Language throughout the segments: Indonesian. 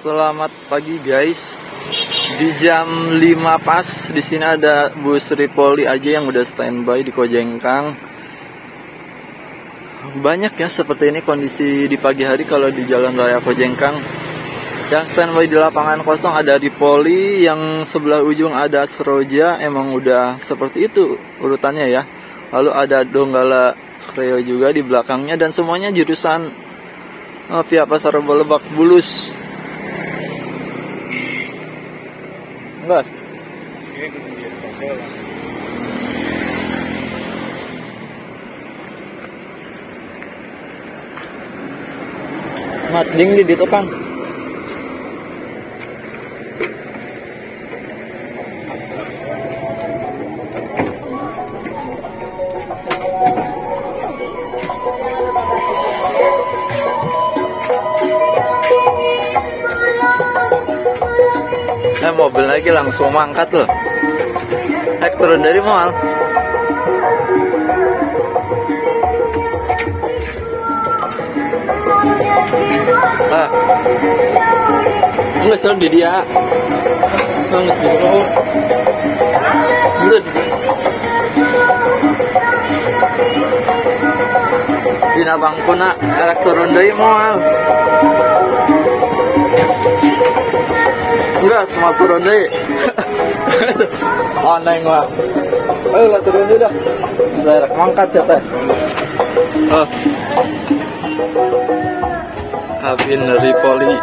Selamat pagi guys. Di jam 5 pas di sini ada bus Ripoli aja yang udah standby di Kojengkang. Banyak ya seperti ini kondisi di pagi hari kalau di Jalan Raya Kojengkang. Yang standby di lapangan kosong ada Ripoli, yang sebelah ujung ada Seroja, emang udah seperti itu urutannya ya. Lalu ada Donggala Kreo juga di belakangnya, dan semuanya jurusan via Pasar Rebo Lebak Bulus. Enggak. Mat ding di tukang. Mobil lagi langsung mangkat loh. Turun dari mall. Enggak selalu di dia. Enggak selalu. Enggak. Dina bangkuna turun dari mall. Enggak, semua turun deh. Aneh gua. Ayo lah turun dulu dah. Saya mangkat siapa? Habin Ripoli.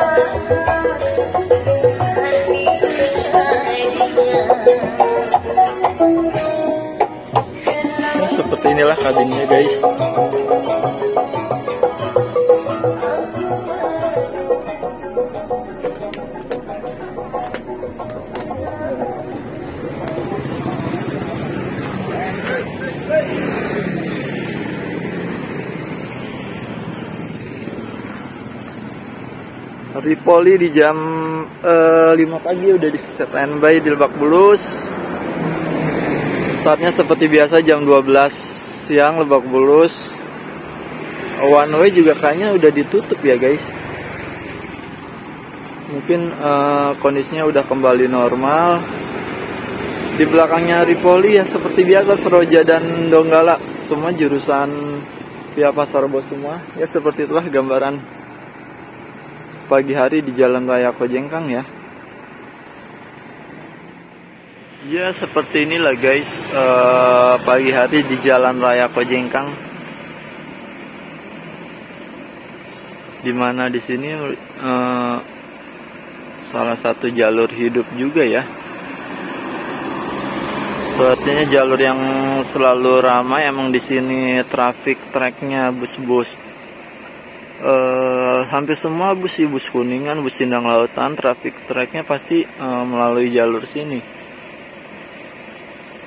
Nah, seperti inilah kabinnya guys. Ripoli di jam 5 pagi udah di standby di Lebak Bulus. Startnya seperti biasa jam 12 siang Lebak Bulus. One way juga kayaknya udah ditutup ya guys. Mungkin kondisinya udah kembali normal. Di belakangnya Ripoli ya seperti biasa Seroja dan Donggala, semua jurusan via Pasar Rebo semua. Ya seperti itulah gambaran pagi hari di Jalan Raya Kojengkang ya. Ya seperti inilah guys pagi hari di Jalan Raya Kojengkang. Dimana di sini salah satu jalur hidup juga ya. Sepertinya jalur yang selalu ramai, emang di sini traffic tracknya bus-bus. Hampir semua bus Kuningan, bus Sindang Lautan, traffic tracknya pasti melalui jalur sini.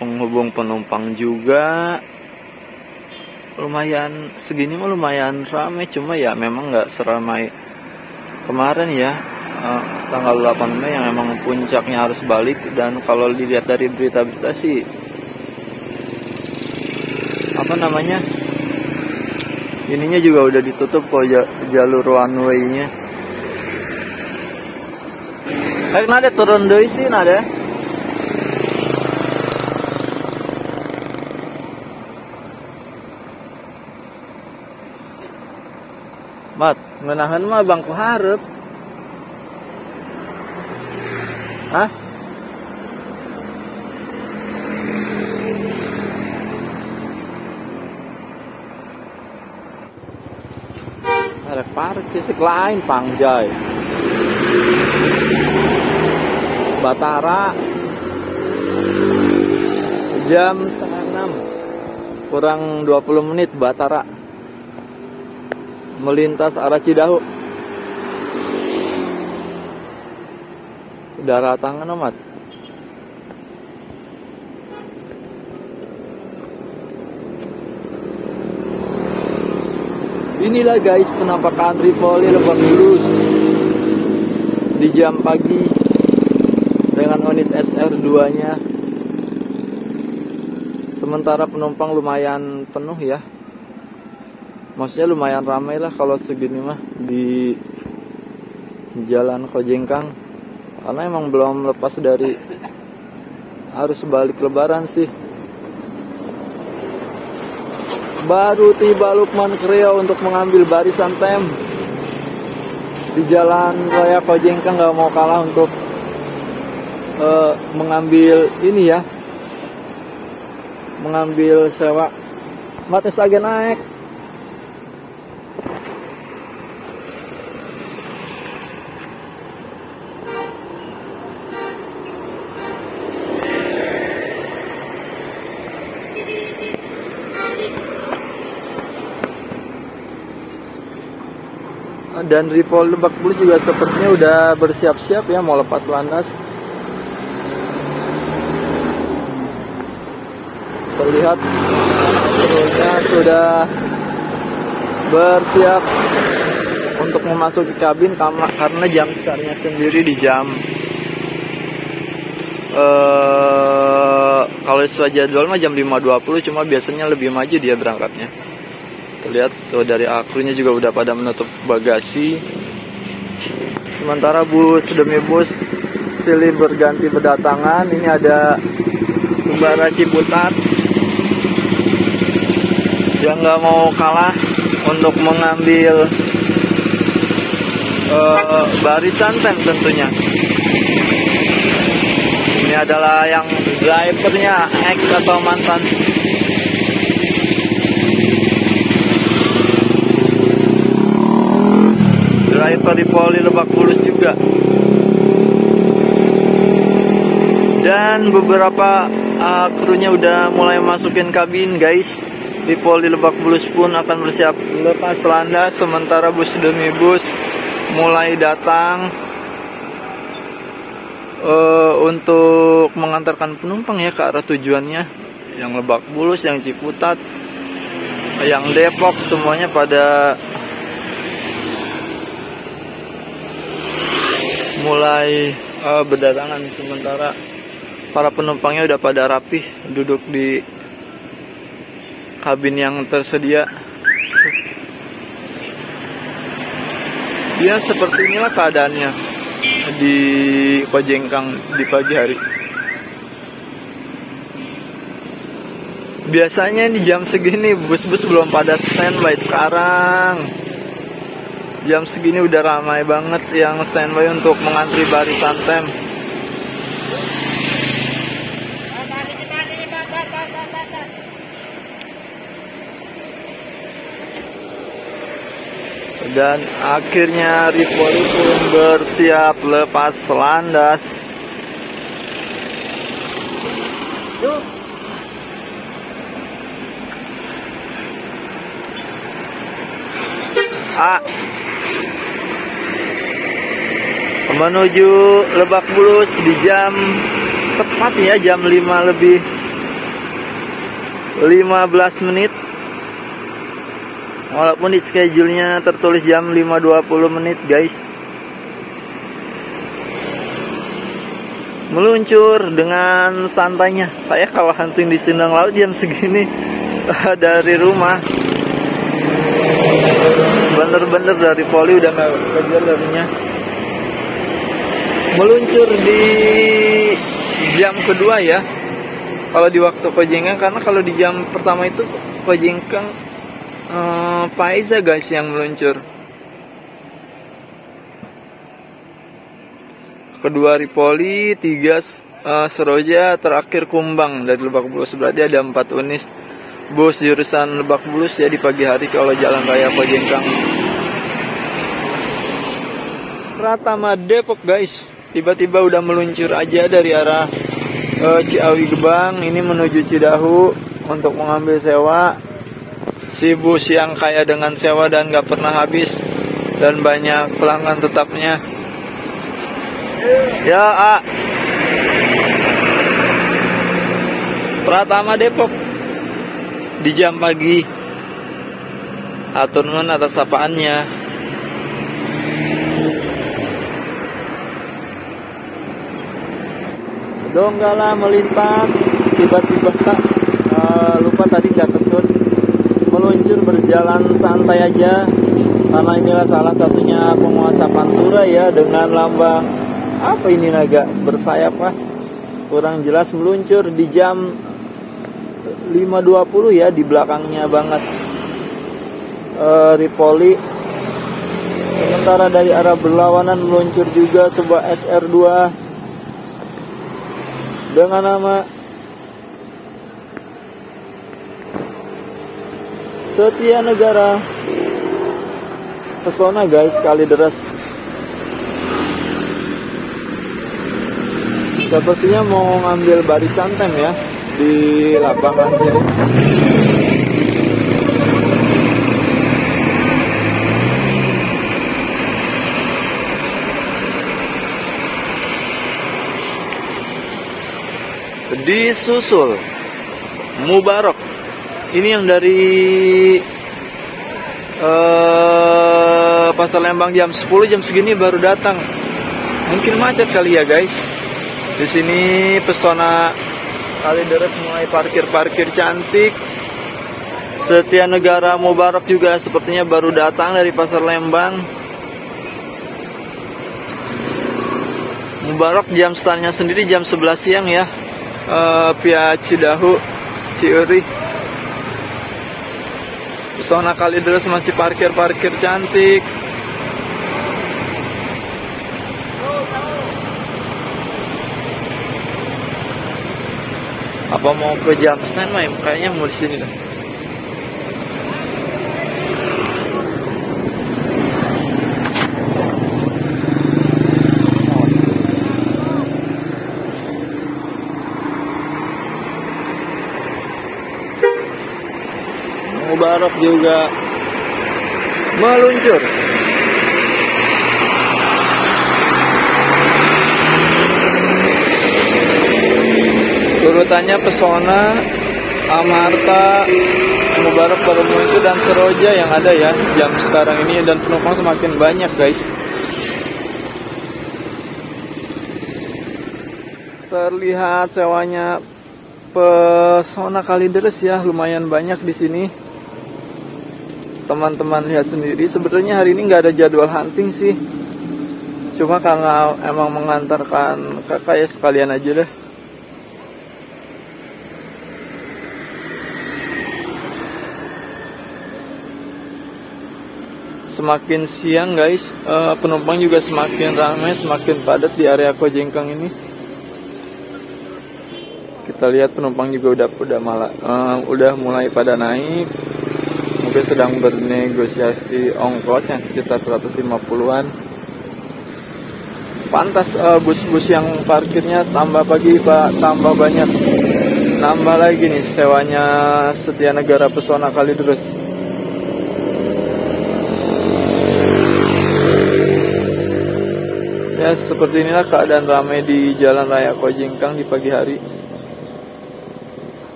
Penghubung penumpang juga lumayan, segini mah lumayan ramai, cuma ya memang nggak seramai kemarin ya, tanggal 8 Mei yang emang puncaknya harus balik. Dan kalau dilihat dari berita-berita sih ininya juga udah ditutup kok jalur one way-nya. Nada turun dari sih nada. Mat, menahan mah bangku harap. Hah? Ada parkir sih lain Pangjai. Batara jam 5:30 kurang 20 menit Batara melintas arah Cidahu. Darah tangan amat. Inilah guys penampakan Ripoli Lebak Bulus di jam pagi dengan unit SR2 nya. Sementara penumpang lumayan penuh ya. Maksudnya lumayan ramai lah kalau segini mah di Jalan Kojengkang, karena emang belum lepas dari arus balik lebaran sih. Baru tiba Lukman Kreo untuk mengambil barisan tem di Jalan Raya Kojengkang. Gak mau kalah untuk mengambil ini ya, mengambil sewa. Mates aja naik. Dan Ripol Lebak Bulus juga sepertinya udah bersiap-siap ya mau lepas landas. Terlihat krunya sudah bersiap untuk memasuki kabin karena jam startnya sendiri di jam kalau sesuai jadwal mah jam 5.20, cuma biasanya lebih maju dia berangkatnya. Terlihat tuh dari akrunya juga udah pada menutup bagasi. Sementara bus demi bus silih berganti berdatangan. Ini ada Bara Ciputat yang nggak mau kalah untuk mengambil barisan tem tentunya. Ini adalah yang drivernya ex atau mantan. Driver di Poli Lebak Bulus juga. Dan beberapa krunya udah mulai masukin kabin guys. Di Poli Lebak Bulus pun akan bersiap lepas landas, sementara bus demi bus mulai datang untuk mengantarkan penumpang ya ke arah tujuannya. Yang Lebak Bulus, yang Ciputat, yang Depok, semuanya pada mulai berdatangan, sementara para penumpangnya udah pada rapih duduk di kabin yang tersedia. Ya seperti inilah keadaannya di Kojengkang di pagi hari. Biasanya di jam segini bus-bus belum pada standby. Sekarang jam segini udah ramai banget yang standby untuk mengantri barisan tem. Dan akhirnya Ripoli pun bersiap lepas landas. Menuju Lebak Bulus di jam tepat ya, jam 5 lebih 15 menit. Walaupun di schedule-nya tertulis jam 5.20 menit guys. Meluncur dengan santainya. Saya kalau hunting di Sindang Laut jam segini dari rumah. Bener-bener dari Poli udah gak kejar darinya. Meluncur di jam kedua ya, kalau di waktu Kojengkang. Karena kalau di jam pertama itu Kojengkang Faiza guys yang meluncur. Kedua Ripoli, 3 Seroja, terakhir Kumbang dari Lebak Bulus. Berarti ada 4 unit bus jurusan Lebak Bulus ya di pagi hari kalau Jalan Raya Kojengkang. Pratama Depok guys, tiba-tiba udah meluncur aja dari arah Ciawi Gebang ini menuju Cidahu untuk mengambil sewa. Si bus yang kaya dengan sewa dan gak pernah habis dan banyak pelanggan tetapnya. Ya, Pratama Depok di jam pagi. Atur nuhun atas sapaannya. Donggala melintas, tiba-tiba lupa tadi gak kesut, meluncur berjalan santai aja karena inilah salah satunya penguasa Pantura ya, dengan lambang apa ini, naga bersayap kah? Kurang jelas, meluncur di jam 5.20 ya, di belakangnya banget Ripoli. Sementara dari arah berlawanan meluncur juga sebuah SR2 dengan nama Setia Negara Pesona guys, Kalideres. Sepertinya mau ngambil barisan tem ya di lapangan sini. Disusul Mubarok. Ini yang dari Pasar Lembang jam 10, jam segini baru datang. Mungkin macet kali ya guys. Di sini Pesona Kalideres mulai parkir cantik. Setia Negara Mubarok juga sepertinya baru datang dari Pasar Lembang. Mubarok jam startnya sendiri jam 11 siang ya, via Cidahu, Ciuri. Pesona Kalideres masih parkir cantik. Apa mau ke jam stand mah? Kayaknya mau di sini dah. Mubarok juga meluncur. Urutannya Pesona, Amarta, Mubarok baru muncul, dan Seroja yang ada ya jam sekarang ini, dan penumpang semakin banyak guys. Terlihat sewanya Pesona Kalideres ya, lumayan banyak di sini. Teman-teman lihat sendiri, sebenarnya hari ini nggak ada jadwal hunting sih, cuma karena emang mengantarkan kakak ya, sekalian aja deh. Semakin siang guys, penumpang juga semakin ramai, semakin padat di area Kojengkang ini. Kita lihat penumpang juga udah mulai pada naik. Mungkin sedang bernegosiasi ongkos yang sekitar 150-an. Pantas bus-bus yang parkirnya tambah pagi Pak, tambah banyak. Nambah lagi nih sewanya Setia Negara Pesona Kalideres. Ya, seperti inilah keadaan ramai di Jalan Raya Kojengkang di pagi hari.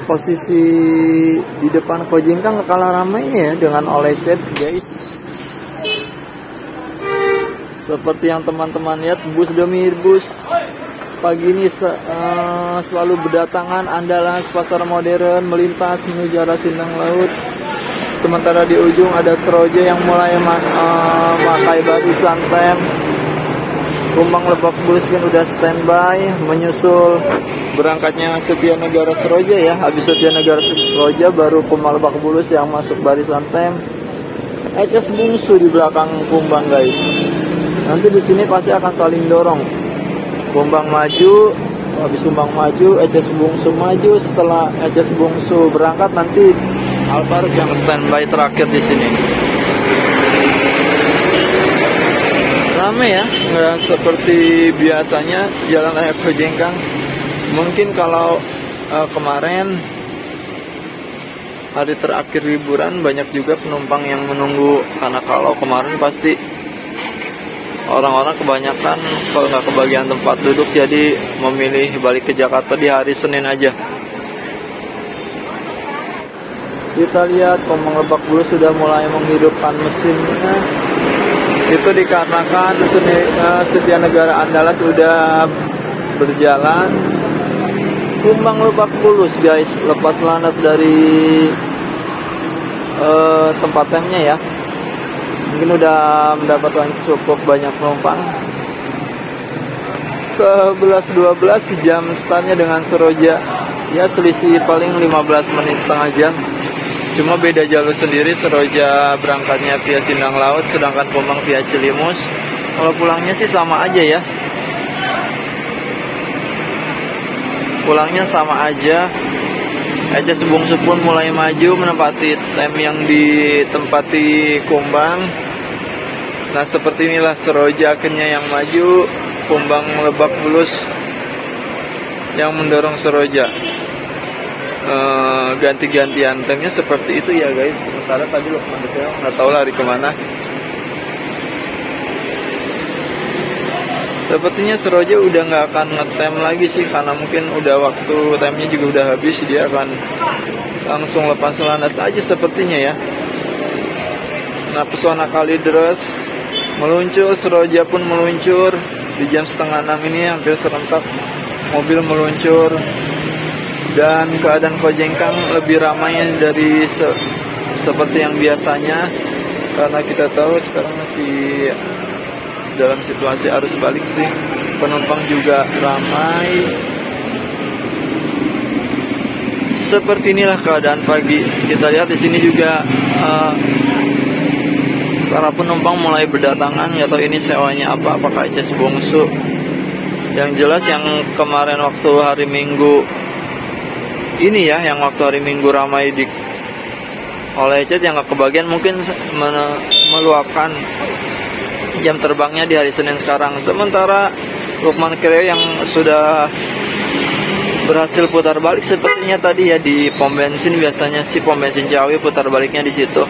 Posisi di depan Kojengkang gak kalah ramainya ya dengan Olecet guys. Seperti yang teman-teman lihat, bus demi bus pagi ini selalu berdatangan. Andalas pasar modern melintas menuju arah Sindang Laut. Sementara di ujung ada Seroja yang mulai memakai barisan tem. Kumbang Lebak Bulus pun udah standby, menyusul berangkatnya Setia Negara Seroja ya. Habis Setia Negara Seroja baru Kumbang Lebak Bulus yang masuk barisan tem. HS Bungsu di belakang Kumbang guys. Nanti di sini pasti akan saling dorong. Kumbang maju, habis Kumbang maju, HS Bungsu maju. Setelah HS Bungsu berangkat, nanti Alparuk yang standby terakhir di sini. Ramai ya, nggak seperti biasanya Jalan Raya Kojengkang. Mungkin kalau kemarin hari terakhir liburan banyak juga penumpang yang menunggu, karena kalau kemarin pasti orang-orang kebanyakan kalau nggak kebagian tempat duduk, jadi memilih balik ke Jakarta di hari Senin aja. Kita lihat Kumbang Lebak Bulus sudah mulai menghidupkan mesinnya. Itu dikarenakan Setia Negara Andalas sudah berjalan. Kumbang Lebak Bulus guys, lepas landas dari tempat temnya ya. Mungkin udah mendapatkan cukup banyak penumpang. 11.12 jam startnya dengan Seroja. Ya selisih paling 15 menit setengah jam. Cuma beda jalur sendiri, Seroja berangkatnya via Sindang Laut, sedangkan Kumbang via Cilimus. Kalau pulangnya sih sama aja ya. Pulangnya sama aja. ECS Bungsu pun mulai maju menempati tem yang ditempati Kumbang. Nah seperti inilah Seroja akhirnya yang maju, Kumbang Lebak Bulus yang mendorong Seroja. Ganti-gantian temnya seperti itu ya guys. Sementara tadi Lukman Kereo nggak tahu lari kemana. Sepertinya Seroja udah nggak akan ngetem lagi sih, karena mungkin udah waktu temnya juga udah habis. Dia akan langsung lepas landas aja sepertinya ya. Nah pesona Kalideres meluncur, Seroja pun meluncur. Di jam setengah 6 ini hampir serentak mobil meluncur. Dan keadaan Kojengkang lebih ramai dari seperti yang biasanya, karena kita tahu sekarang masih dalam situasi arus balik sih. Penumpang juga ramai. Seperti inilah keadaan pagi. Kita lihat di sini juga para penumpang mulai berdatangan. Ya tahu ini sewanya apa, apakah ECS Bungsu. Yang jelas yang kemarin waktu hari Minggu ini ya, yang waktu hari Minggu ramai oleh ECS yang gak kebagian, mungkin meluapkan jam terbangnya di hari Senin sekarang. Sementara Lukman Kereo yang sudah berhasil putar balik sepertinya tadi ya di pom bensin, biasanya si pom bensin Ciawi putar baliknya di situ.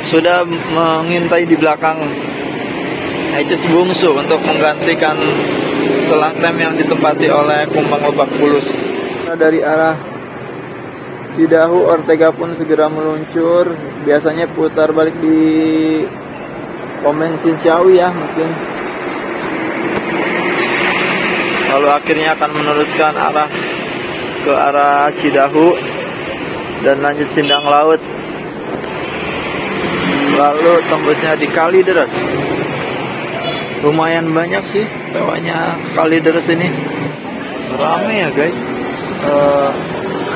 Sudah mengintai di belakang ECS Bungsu untuk menggantikan selang tem yang ditempati oleh Kumbang Lebak Bulus. Dari arah Cidahu, Ortega pun segera meluncur. Biasanya putar balik di pom bensin Ciawi ya mungkin. Lalu akhirnya akan meneruskan ke arah Cidahu dan lanjut Sindang Laut. Lalu tembusnya di Kalideres. Lumayan banyak sih sewanya Kalideres ini. Ramai ya guys.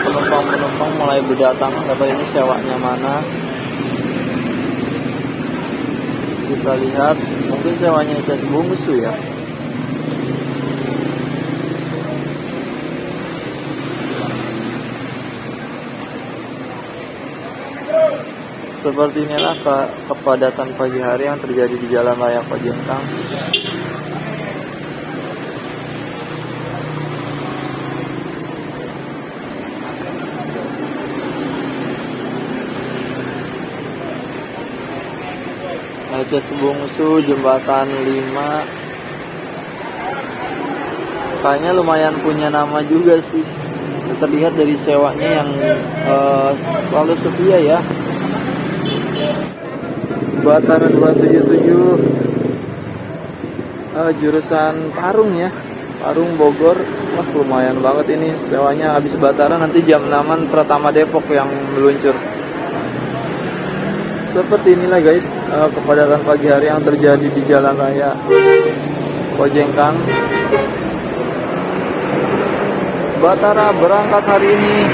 Penumpang mulai berdatangan. Gak tahu ini sewanya mana. Kita lihat, mungkin sewanya ECS Bungsu ya. Seperti inilah kepadatan pagi hari yang terjadi di Jalan Raya Kojengkang. ECS Bungsu Jembatan 5 kayaknya lumayan punya nama juga sih. Terlihat dari sewanya yang selalu setia ya. Bataran 277 jurusan Parung ya, Parung Bogor. Wah lumayan banget ini sewanya. Habis Bataran nanti jam 6-an Pratama Depok yang meluncur. Seperti inilah guys kepadatan pagi hari yang terjadi di Jalan Raya Kojengkang. Batara berangkat hari ini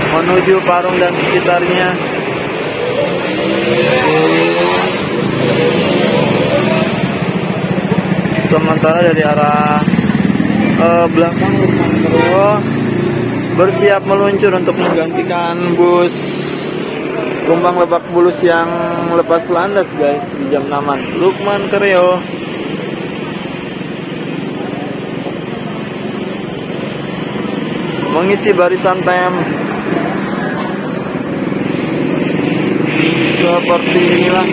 menuju Parung dan sekitarnya. Sementara dari arah belakang Lukman Kereo bersiap meluncur untuk menggantikan bus Kumbang Lebak Bulus yang lepas landas guys di jam 6-an. Lukman Kereo mengisi barisan tem. Seperti inilah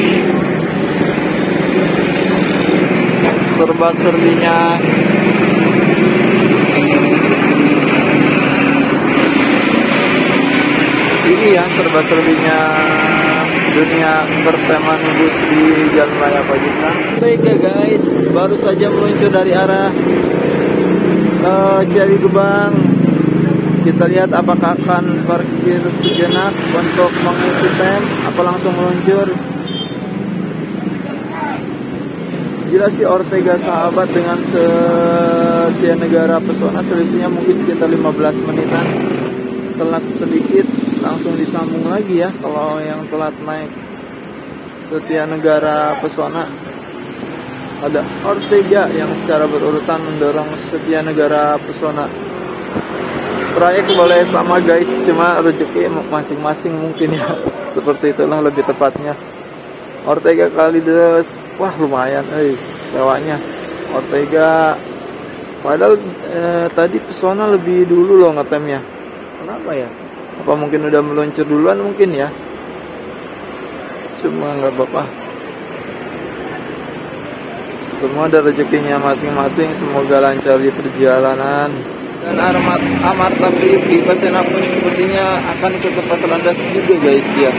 serba-serbinya ini ya, serba-serbinya dunia perteman bus di Jalan Raya Kojengkang. Baik ya guys, baru saja meluncur dari arah Ciawi Gebang. Kita lihat apakah akan parkir sejenak untuk mengisi tem apa langsung meluncur. Gila sih Ortega sahabat dengan Setia Negara Pesona, selisihnya mungkin sekitar 15 menitan. Telat sedikit langsung disambung lagi ya kalau yang telat naik Setia Negara Pesona. Ada Ortega yang secara berurutan mendorong Setia Negara Pesona. Proyek boleh sama guys, cuma rezeki masing-masing mungkin ya. Seperti itulah lebih tepatnya. Ortega Kalideres, wah lumayan sewanya. Ortega padahal tadi Pesona lebih dulu loh ngetemnya. Kenapa ya? Apa mungkin udah meluncur duluan mungkin ya? Cuma nggak apa-apa. Semua ada rezekinya masing-masing, semoga lancar di perjalanan. Dan Amarta di Pasena pun sepertinya akan ikut lepas landas juga guys dia.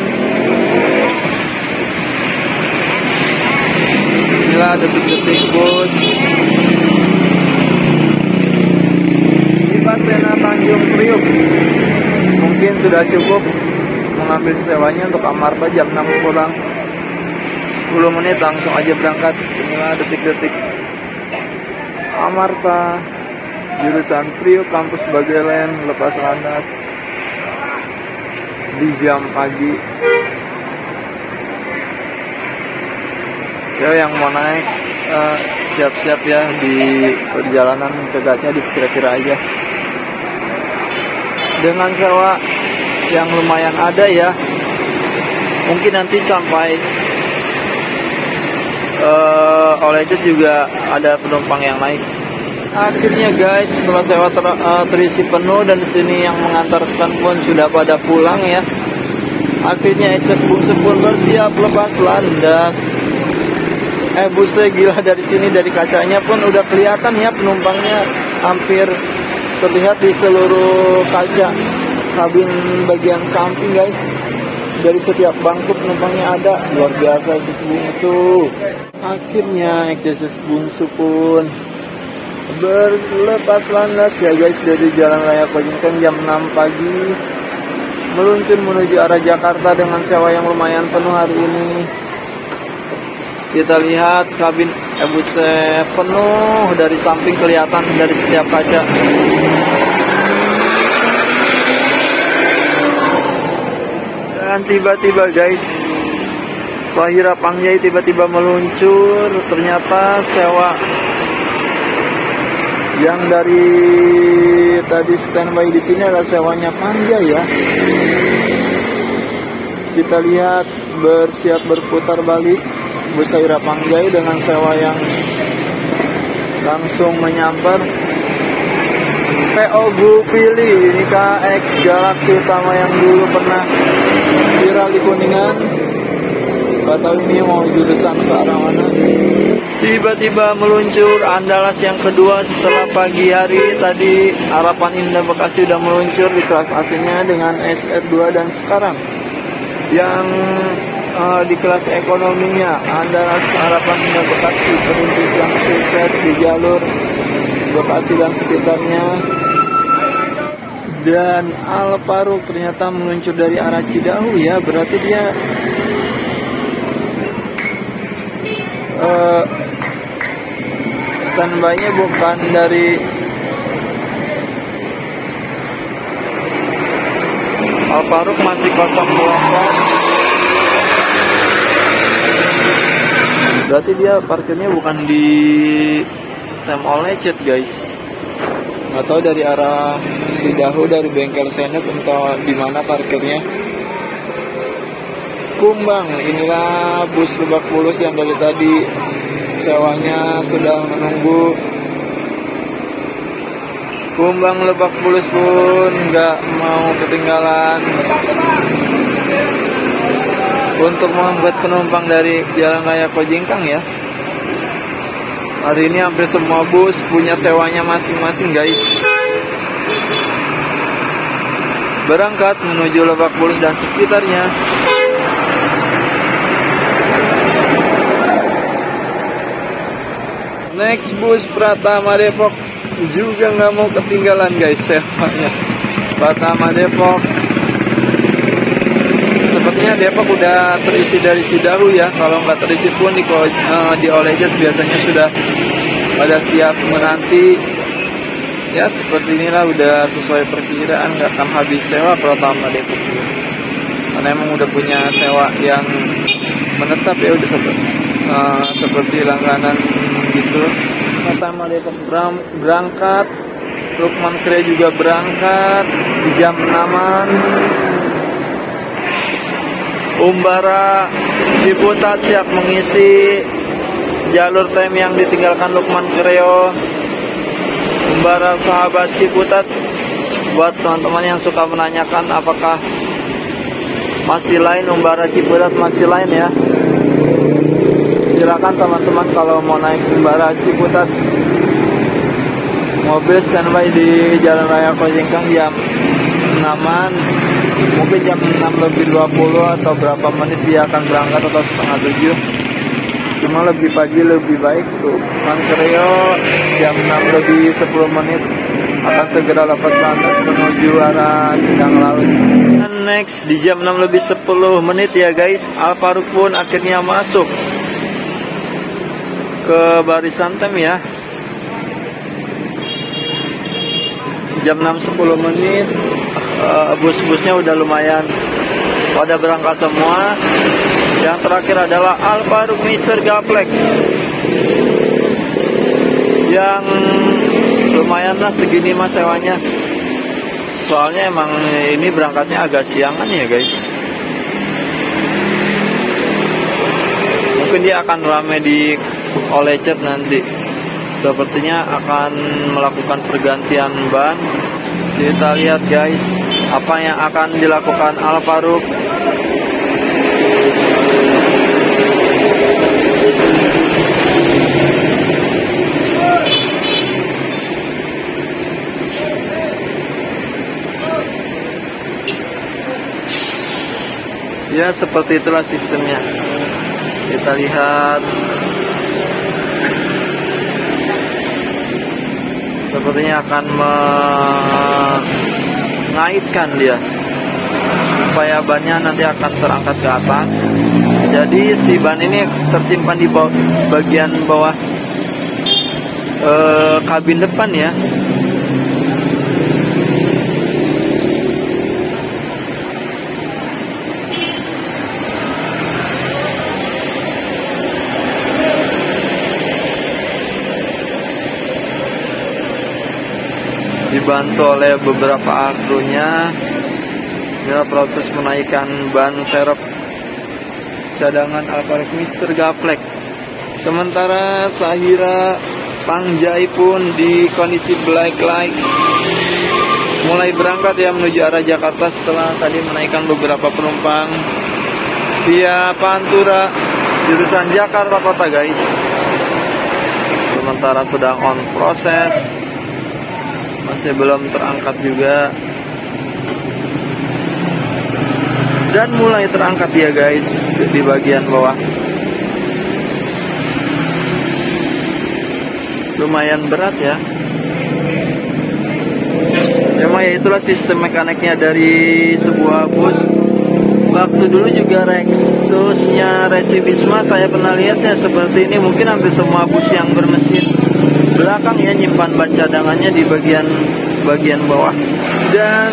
Inilah detik-detik bus di Pasena Tanjung Priok. Mungkin sudah cukup mengambil sewanya untuk Amarta jam 6 pulang. 10 menit langsung aja berangkat. Inilah detik-detik Amarta jurusan Priok kampus Bagelen lepas landas di jam pagi. Ya yang mau naik siap-siap ya, di perjalanan cegatnya dikira-kira aja. Dengan sewa yang lumayan ada ya, mungkin nanti sampai oleh itu juga ada penumpang yang naik. Akhirnya guys, setelah sewa terisi penuh dan sini yang mengantarkan pun sudah pada pulang ya. Akhirnya Eces Bungsu pun bersiap lepas landas. Busnya gila, dari sini dari kacanya pun udah kelihatan ya penumpangnya, hampir terlihat di seluruh kaca kabin bagian samping guys. Dari setiap bangku penumpangnya ada, luar biasa Eces Bungsu. Akhirnya Eces Bungsu pun berlepas landas ya guys dari Jalan Raya Kojengkang jam 6 pagi, meluncur menuju arah Jakarta dengan sewa yang lumayan penuh hari ini. Kita lihat kabin busnya penuh, dari samping kelihatan dari setiap kaca. Dan tiba-tiba guys, Fahira Pangjai tiba-tiba meluncur. Ternyata sewa yang dari tadi standby di sini adalah sewanya Pangjai ya. Kita lihat bersiap berputar balik bus Fahira Pangjai dengan sewa yang langsung menyambar. PO Gupili, ini KX Galaxy utama yang dulu pernah viral di Kuningan. Gak tahu ini mau jurusan ke arah mana. Tiba-tiba meluncur Andalas yang kedua setelah pagi hari tadi. Harapan Indah Bekasi sudah meluncur di kelas AC-nya dengan SR2, dan sekarang yang di kelas ekonominya Andalas Harapan Indah Bekasi perintis yang sukses di jalur Bekasi dan sekitarnya. Dan Alparuk ternyata meluncur dari arah Cidahu ya, berarti dia standby-nya bukan dari Alparuk, masih kosong kelompok. Berarti dia parkirnya bukan di Mall Lecet guys. Nggak tahu dari arah Cidahu, dari bengkel Senep entah di mana parkirnya. Kumbang, inilah bus Lebak Bulus yang dari tadi sewanya sudah menunggu. Kumbang Lebak Bulus pun nggak mau ketinggalan untuk mengangkut penumpang dari Jalan Raya Kojengkang ya. Hari ini hampir semua bus punya sewanya masing-masing guys. Berangkat menuju Lebak Bulus dan sekitarnya. Next bus Pratama Depok juga nggak mau ketinggalan guys sewanya. Pertama Depok. Sepertinya Depok udah terisi dari Cidahu ya. Kalau nggak terisi pun di Olejet biasanya sudah pada siap menanti. Ya seperti inilah, udah sesuai perkiraan, nggak akan habis sewa Pertama Depok. Karena emang udah punya sewa yang menetap ya, udah seperti langganan gitu. Pertama Depok berangkat, Lukman Krea juga berangkat di jam 6-an. Umbara Ciputat siap mengisi jalur time yang ditinggalkan Lukman Kreo. Umbara sahabat Ciputat, buat teman-teman yang suka menanyakan apakah masih lain Umbara Ciputat, masih lain ya. Silakan teman-teman kalau mau naik Umbara Ciputat, mobil standby di Jalan Raya Kojengkang jam 6-an. Mungkin jam 6:20 atau berapa menit dia akan berangkat, atau setengah 7. Cuma lebih pagi lebih baik tuh. Kreo jam 6:10 akan segera lepas landas menuju arah Sindang Laut. Dan next di jam 6:10 ya guys, Alfaruk pun akhirnya masuk ke barisan tem ya. Jam 6:10, bus-busnya udah lumayan pada berangkat semua. Yang terakhir adalah Alfaruk Mr. Gaplek yang lumayan lah segini mas sewanya. Soalnya emang ini berangkatnya agak siangan ya guys. Mungkin dia akan rame di Olejet nanti. Sepertinya akan melakukan pergantian ban. Kita lihat guys, apa yang akan dilakukan Alfaruk. Ya seperti itulah sistemnya. Kita lihat, sepertinya akan mengaitkan dia supaya bannya nanti akan terangkat ke atas. Jadi si ban ini tersimpan di bagian bawah kabin depan ya. Dibantu oleh beberapa akrunya. Inilah proses menaikkan ban serep cadangan Alfaruk Mr. Gaplek. Sementara Sahira Pangjai pun di kondisi black light mulai berangkat ya menuju arah Jakarta setelah tadi menaikkan beberapa penumpang via Pantura jurusan Jakarta Kota guys. Sementara sedang on proses, masih belum terangkat juga, dan mulai terangkat ya guys di bagian bawah. Lumayan berat ya. Memang ya itulah sistem mekaniknya dari sebuah bus. Waktu dulu juga Rexusnya Resi Bisma saya pernah lihatnya seperti ini. Mungkin hampir semua bus yang bermesin belakang ya nyimpan ban cadangannya di bagian bawah. Dan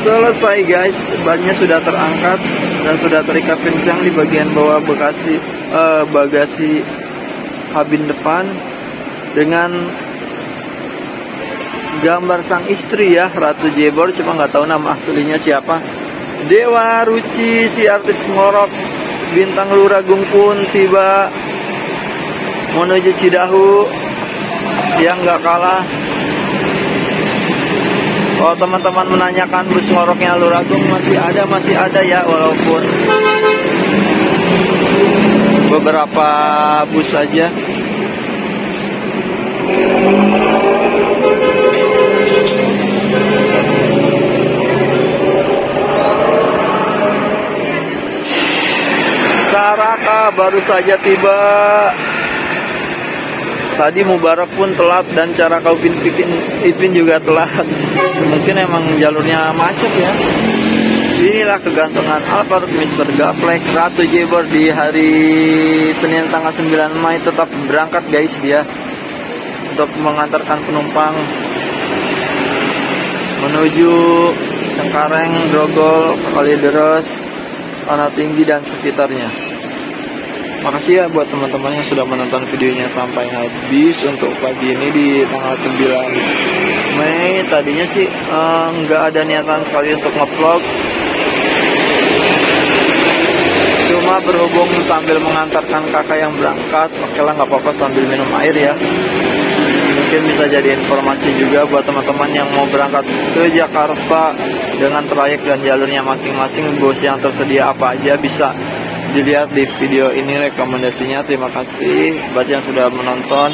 selesai guys, bannya sudah terangkat dan sudah terikat kencang di bagian bawah bagasi kabin depan dengan gambar sang istri ya, Ratu Jebor. Cuma nggak tahu nama aslinya siapa. Dewa Ruci, si artis ngorok bintang Luragung pun tiba menuju Cidahu yang nggak kalah. Kalau teman-teman menanyakan bus ngoroknya Luragung, masih ada ya, walaupun beberapa bus saja. Saraka baru saja tiba. Tadi Mubarak pun telat dan cara kau Ipin juga telat. Mungkin emang jalurnya macet ya. Inilah kegantungan Alphard Mr. Gaplek Ratu Jebor di hari Senin tanggal 9 Mei tetap berangkat guys dia untuk mengantarkan penumpang menuju Cengkareng, Grogol, Kalideres, Tanah Tinggi dan sekitarnya. Makasih ya buat teman-teman yang sudah menonton videonya sampai habis untuk pagi ini di tanggal 9 Mei. Tadinya sih nggak ada niatan sekali untuk ngevlog, cuma berhubung sambil mengantarkan kakak yang berangkat, oke lah nggak apa-apa sambil minum air ya. Mungkin bisa jadi informasi juga buat teman-teman yang mau berangkat ke Jakarta dengan trayek dan jalurnya masing-masing, bus yang tersedia apa aja bisa dilihat di video ini rekomendasinya. Terima kasih buat yang sudah menonton.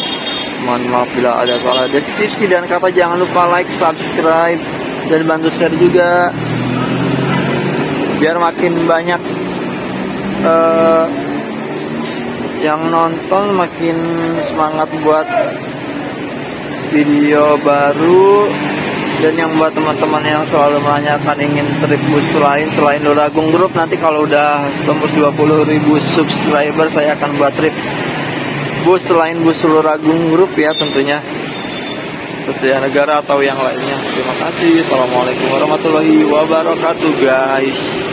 Mohon maaf bila ada salah deskripsi dan kata. Jangan lupa like, subscribe, dan bantu share juga biar makin banyak yang nonton, makin semangat buat video baru. Dan yang buat teman-teman yang selalu menanyakan ingin trip bus lain selain Luragung Group, nanti kalau udah tembus 20.000 subscriber saya akan buat trip bus selain bus Luragung Group ya, tentunya Setia Negara atau yang lainnya. Terima kasih. Assalamualaikum warahmatullahi wabarakatuh guys.